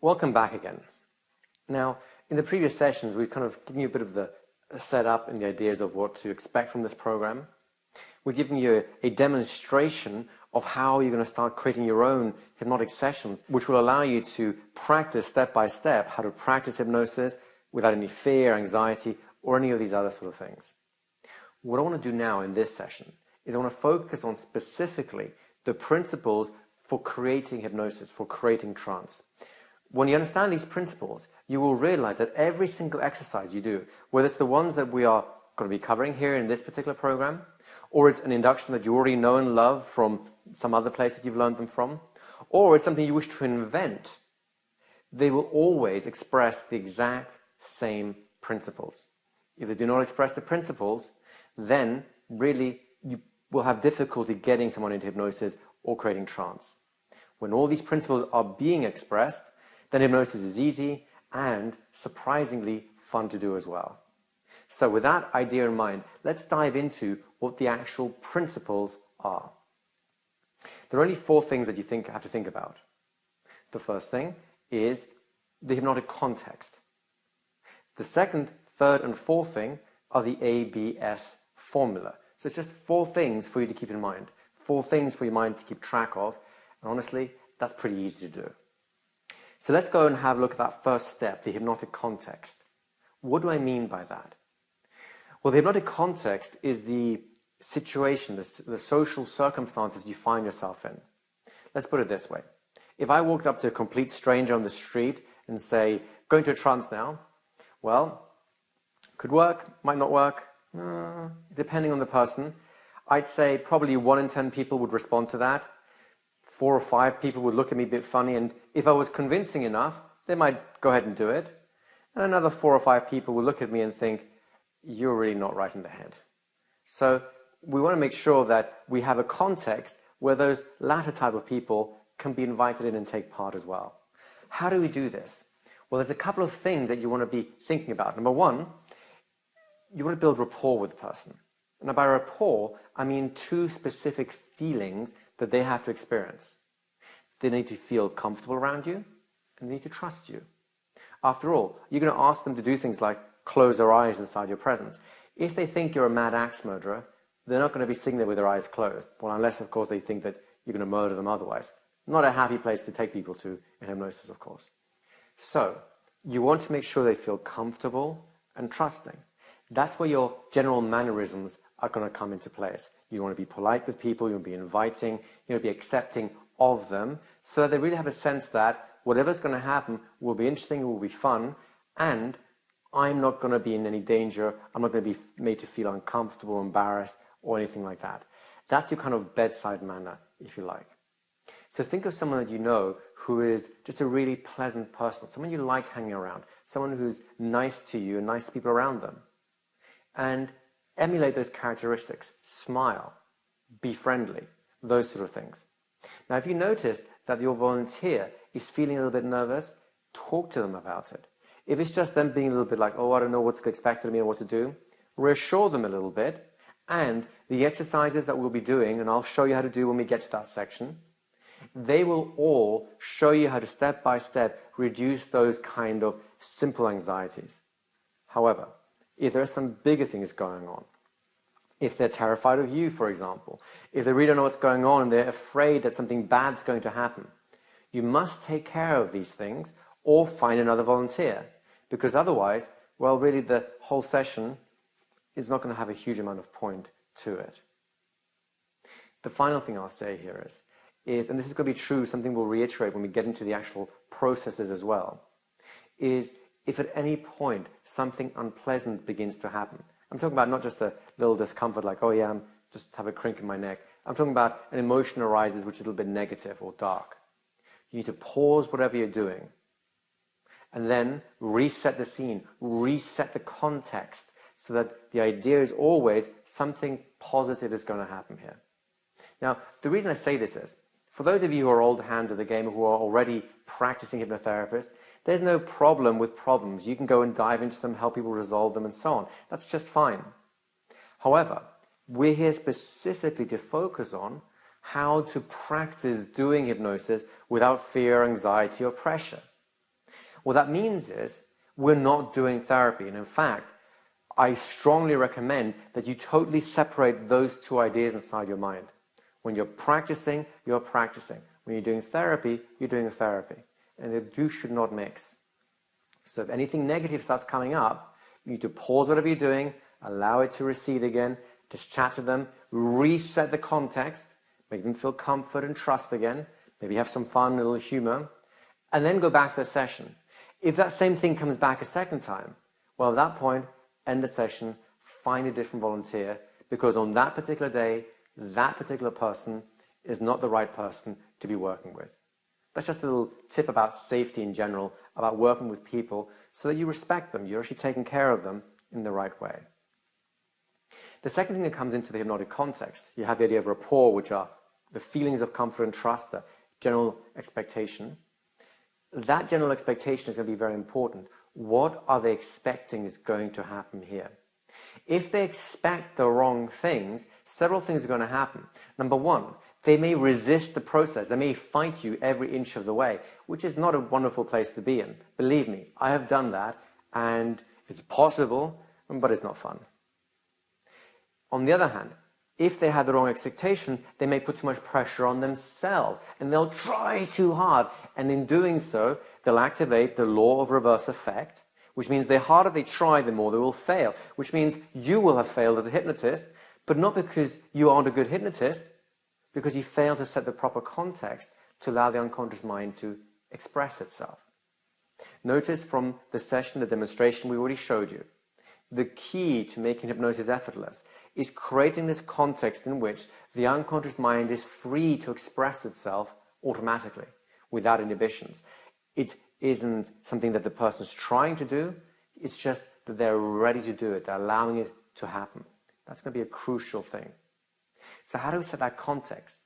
Welcome back again. Now, in the previous sessions, we've kind of given you a bit of the setup and the ideas of what to expect from this program. We're giving you a demonstration of how you're going to start creating your own hypnotic sessions, which will allow you to practice step by step how to practice hypnosis without any fear, anxiety, or any of these other sort of things. What I want to do now in this session is I want to focus on specifically the principles for creating hypnosis, for creating trance. When you understand these principles, you will realize that every single exercise you do, whether it's the ones that we are going to be covering here in this particular program, or it's an induction that you already know and love from some other place that you've learned them from, or it's something you wish to invent, they will always express the exact same principles. If they do not express the principles, then really you will have difficulty getting someone into hypnosis or creating trance. When all these principles are being expressed, then hypnosis is easy and surprisingly fun to do as well. So with that idea in mind, let's dive into what the actual principles are. There are only 4 things that you have to think about. The first thing is the hypnotic context. The second, third, and fourth thing are the ABS formula. So it's just 4 things for you to keep in mind. 4 things for your mind to keep track of. And honestly, that's pretty easy to do. So let's go and have a look at that first step, the hypnotic context. What do I mean by that? Well, the hypnotic context is the situation, the social circumstances you find yourself in. Let's put it this way. If I walked up to a complete stranger on the street and say, going to a trance now, well, could work, might not work, depending on the person. I'd say probably 1 in 10 people would respond to that. 4 or 5 people would look at me a bit funny, and if I was convincing enough, they might go ahead and do it. And another 4 or 5 people would look at me and think, you're really not right in the head. So we want to make sure that we have a context where those latter type of people can be invited in and take part as well. How do we do this? Well, there's a couple of things that you want to be thinking about. Number 1, you want to build rapport with the person. And by rapport, I mean 2 specific feelings that they have to experience. They need to feel comfortable around you, and they need to trust you. After all, you're going to ask them to do things like close their eyes inside your presence. If they think you're a mad axe murderer, they're not going to be sitting there with their eyes closed. Well, unless, of course, they think that you're going to murder them otherwise. Not a happy place to take people to in hypnosis, of course. So, you want to make sure they feel comfortable and trusting. That's where your general mannerisms are going to come into place. You want to be polite with people, you want to be inviting, you want to be accepting of them, so that they really have a sense that whatever's going to happen will be interesting, will be fun, and I'm not going to be in any danger, I'm not going to be made to feel uncomfortable, embarrassed, or anything like that. That's your kind of bedside manner, if you like. So think of someone that you know who is just a really pleasant person, someone you like hanging around, someone who's nice to you and nice to people around them. And emulate those characteristics. Smile, be friendly, those sort of things. Now, if you notice that your volunteer is feeling a little bit nervous, talk to them about it. If it's just them being a little bit like, oh, I don't know what's expected of me or what to do, reassure them a little bit. And the exercises that we'll be doing, and I'll show you how to do when we get to that section, they will all show you how to step by step reduce those kind of simple anxieties. However, if there are some bigger things going on, if they're terrified of you, for example, if they really don't know what's going on and they're afraid that something bad's going to happen, you must take care of these things or find another volunteer, because otherwise, well, really the whole session is not going to have a huge amount of point to it. The final thing I'll say here is, and this is going to be true, something we'll reiterate when we get into the actual processes as well, is if at any point something unpleasant begins to happen. I'm talking about not just a little discomfort like, oh yeah, I just have a crink in my neck. I'm talking about an emotion arises which is a little bit negative or dark. You need to pause whatever you're doing and then reset the scene, reset the context so that the idea is always something positive is going to happen here. Now, the reason I say this is, for those of you who are old hands at the game who are already practicing hypnotherapists, there's no problem with problems. You can go and dive into them, help people resolve them, and so on. That's just fine. However, we're here specifically to focus on how to practice doing hypnosis without fear, anxiety, or pressure. What that means is we're not doing therapy. And in fact, I strongly recommend that you totally separate those two ideas inside your mind. When you're practicing, you're practicing. When you're doing therapy, you're doing therapy. And the two should not mix. So if anything negative starts coming up, you need to pause whatever you're doing, allow it to recede again, just chat to them, reset the context, make them feel comfort and trust again, maybe have some fun, a little humor, and then go back to the session. If that same thing comes back a second time, well, at that point, end the session, find a different volunteer, because on that particular day, that particular person is not the right person to be working with. That's just a little tip about safety in general, about working with people so that you respect them, you're actually taking care of them in the right way. The second thing that comes into the hypnotic context, you have the idea of rapport, which are the feelings of comfort and trust, the general expectation. That general expectation is going to be very important. What are they expecting is going to happen here? If they expect the wrong things, several things are going to happen. Number one, they may resist the process. They may fight you every inch of the way, which is not a wonderful place to be in. Believe me, I have done that, and it's possible, but it's not fun. On the other hand, if they have the wrong expectation, they may put too much pressure on themselves, and they'll try too hard, and in doing so, they'll activate the law of reverse effect, which means the harder they try, the more they will fail, which means you will have failed as a hypnotist, but not because you aren't a good hypnotist, because you failed to set the proper context to allow the unconscious mind to express itself. Notice from the session, the demonstration we already showed you, the key to making hypnosis effortless is creating this context in which the unconscious mind is free to express itself automatically, without inhibitions. It isn't something that the person's trying to do, it's just that they're ready to do it, they're allowing it to happen. That's going to be a crucial thing. So how do we set that context?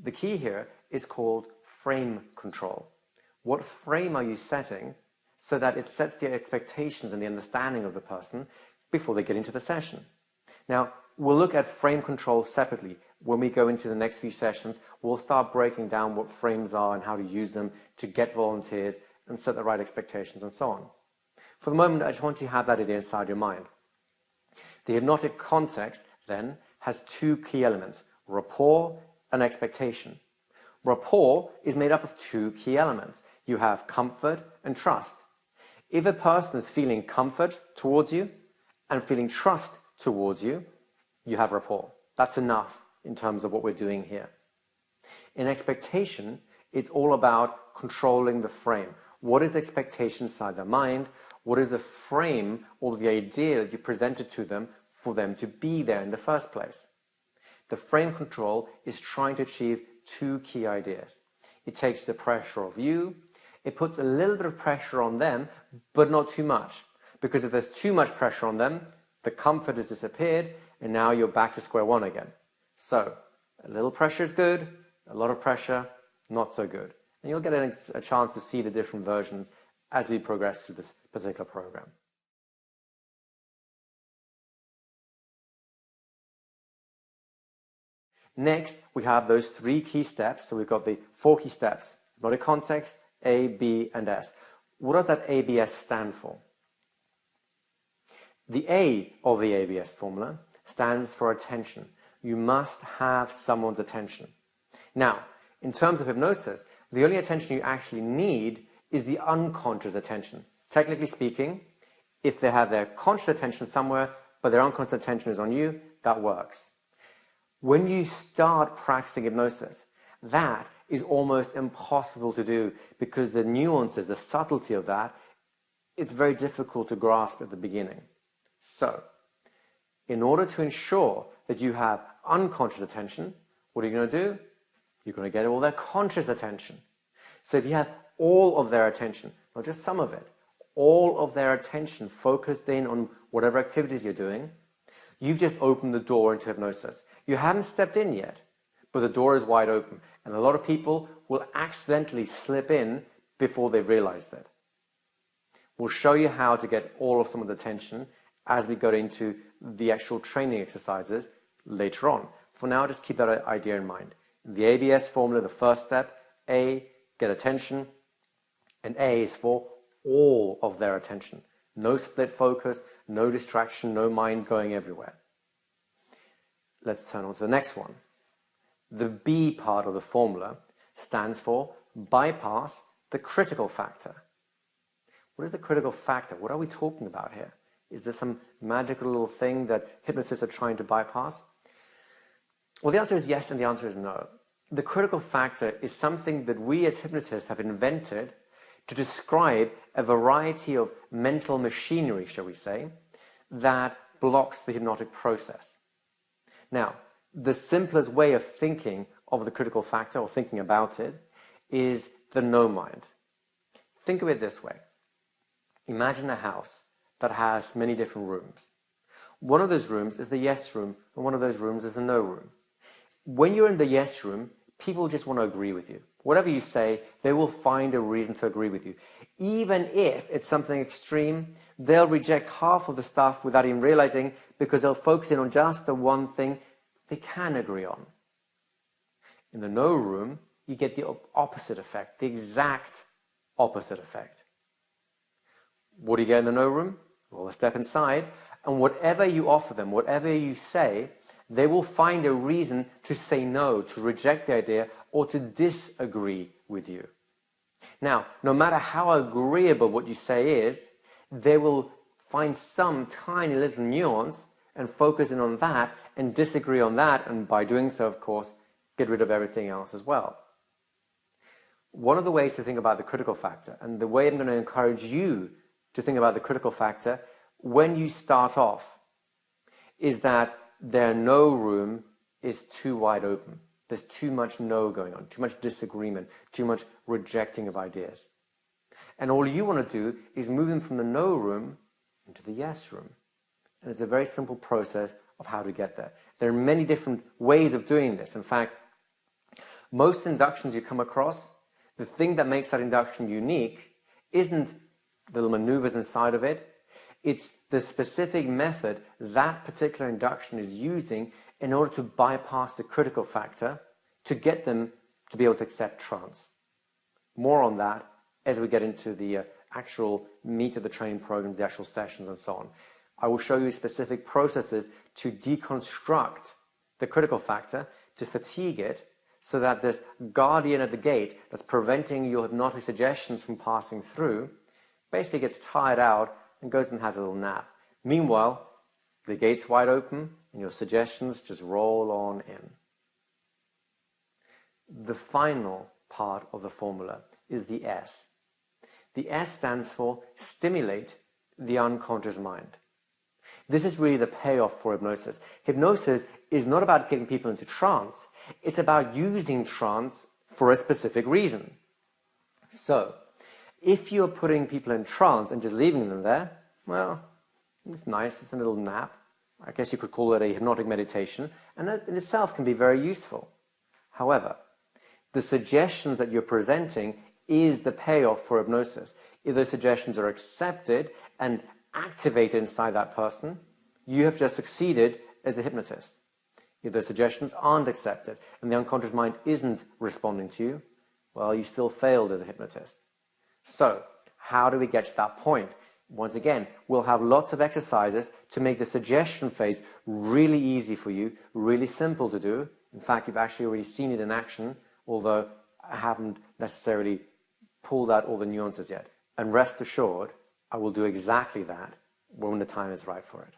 The key here is called frame control. What frame are you setting so that it sets the expectations and the understanding of the person before they get into the session? Now, we'll look at frame control separately. When we go into the next few sessions, we'll start breaking down what frames are and how to use them to get volunteers and set the right expectations and so on. For the moment, I just want you to have that idea inside your mind. The hypnotic context, then, has two key elements, rapport and expectation. Rapport is made up of two key elements. You have comfort and trust. If a person is feeling comfort towards you and feeling trust towards you, you have rapport. That's enough in terms of what we're doing here. In expectation, it's all about controlling the frame. What is the expectation inside their mind? What is the frame or the idea that you presented to them for them to be there in the first place? The frame control is trying to achieve two key ideas. It takes the pressure off you. It puts a little bit of pressure on them, but not too much. Because if there's too much pressure on them, the comfort has disappeared, and now you're back to square one again. So, a little pressure is good, a lot of pressure, not so good. And you'll get a chance to see the different versions as we progress through this particular program. Next, we have those three key steps. So we've got the four key steps: hypnotic context, A, B, and S. What does that ABS stand for? The A of the ABS formula stands for attention. You must have someone's attention. Now, in terms of hypnosis, the only attention you actually need is the unconscious attention. Technically speaking, if they have their conscious attention somewhere, but their unconscious attention is on you, that works. When you start practicing hypnosis, that is almost impossible to do because the nuances, the subtlety of that, it's very difficult to grasp at the beginning. So, in order to ensure that you have unconscious attention, what are you going to do? You're going to get all their conscious attention. So if you have all of their attention, not just some of it, all of their attention focused in on whatever activities you're doing, you've just opened the door into hypnosis. You haven't stepped in yet, but the door is wide open. And a lot of people will accidentally slip in before they've realized it. We'll show you how to get all of someone's attention as we go into the actual training exercises later on. For now, just keep that idea in mind. The ABS formula, the first step, A, get attention. And A is for all of their attention. No split focus, no distraction, no mind going everywhere. Let's turn on to the next one. The B part of the formula stands for bypass the critical factor. What is the critical factor? What are we talking about here? Is this some magical little thing that hypnotists are trying to bypass? Well, the answer is yes, and the answer is no. The critical factor is something that we as hypnotists have invented to describe a variety of mental machinery, shall we say, that blocks the hypnotic process. Now, the simplest way of thinking of the critical factor, or thinking about it, is the no mind. Think of it this way. Imagine a house that has many different rooms. One of those rooms is the yes room, and one of those rooms is the no room. When you're in the yes room, people just want to agree with you. Whatever you say, they will find a reason to agree with you. Even if it's something extreme, they'll reject half of the stuff without even realizing, because they'll focus in on just the one thing they can agree on. In the no room, you get the opposite effect, the exact opposite effect. What do you get in the no room? Well, a step inside, and whatever you offer them, whatever you say, they will find a reason to say no, to reject the idea, or to disagree with you. Now, no matter how agreeable what you say is, they will find some tiny little nuance and focus in on that and disagree on that, and by doing so, of course, get rid of everything else as well. One of the ways to think about the critical factor, and the way I'm going to encourage you to think about the critical factor when you start off, is that their no room is too wide open. There's too much no going on, too much disagreement, too much rejecting of ideas. And all you want to do is move them from the no room into the yes room. And it's a very simple process of how to get there. There are many different ways of doing this. In fact, most inductions you come across, the thing that makes that induction unique isn't the little maneuvers inside of it. It's the specific method that particular induction is using in order to bypass the critical factor to get them to be able to accept trance. More on that as we get into the actual meat of the training programs, the actual sessions and so on. I will show you specific processes to deconstruct the critical factor, to fatigue it, so that this guardian at the gate that's preventing your hypnotic suggestions from passing through basically gets tired out and goes and has a little nap. Meanwhile, the gate's wide open and your suggestions just roll on in. The final part of the formula is the S. The S stands for stimulate the unconscious mind. This is really the payoff for hypnosis. Hypnosis is not about getting people into trance. It's about using trance for a specific reason. So, if you're putting people in trance and just leaving them there, well, it's nice, it's a little nap. I guess you could call it a hypnotic meditation, and that in itself can be very useful. However, the suggestions that you're presenting is the payoff for hypnosis. If those suggestions are accepted and activated inside that person, you have just succeeded as a hypnotist. If those suggestions aren't accepted and the unconscious mind isn't responding to you, well, you still failed as a hypnotist. So, how do we get to that point? Once again, we'll have lots of exercises to make the suggestion phase really easy for you, really simple to do. In fact, you've actually already seen it in action, although I haven't necessarily pulled out all the nuances yet. And rest assured, I will do exactly that when the time is right for it.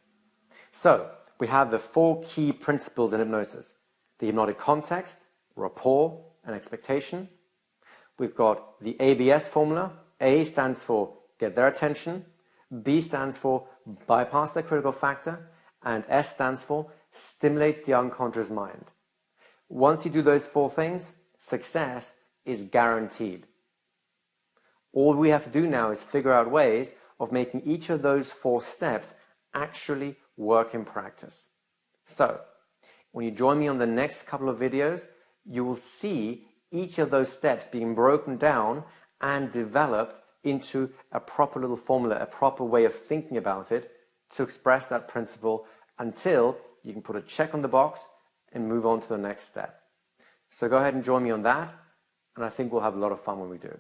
So, we have the 4 key principles in hypnosis: the hypnotic context, rapport, and expectation. We've got the ABS formula. A stands for get their attention, B stands for bypass the critical factor, and S stands for stimulate the unconscious mind. Once you do those 4 things, success is guaranteed. All we have to do now is figure out ways of making each of those 4 steps actually work in practice. So, when you join me on the next couple of videos, you will see each of those steps being broken down and developed into a proper little formula, a proper way of thinking about it to express that principle until you can put a check on the box and move on to the next step. So go ahead and join me on that, and I think we'll have a lot of fun when we do.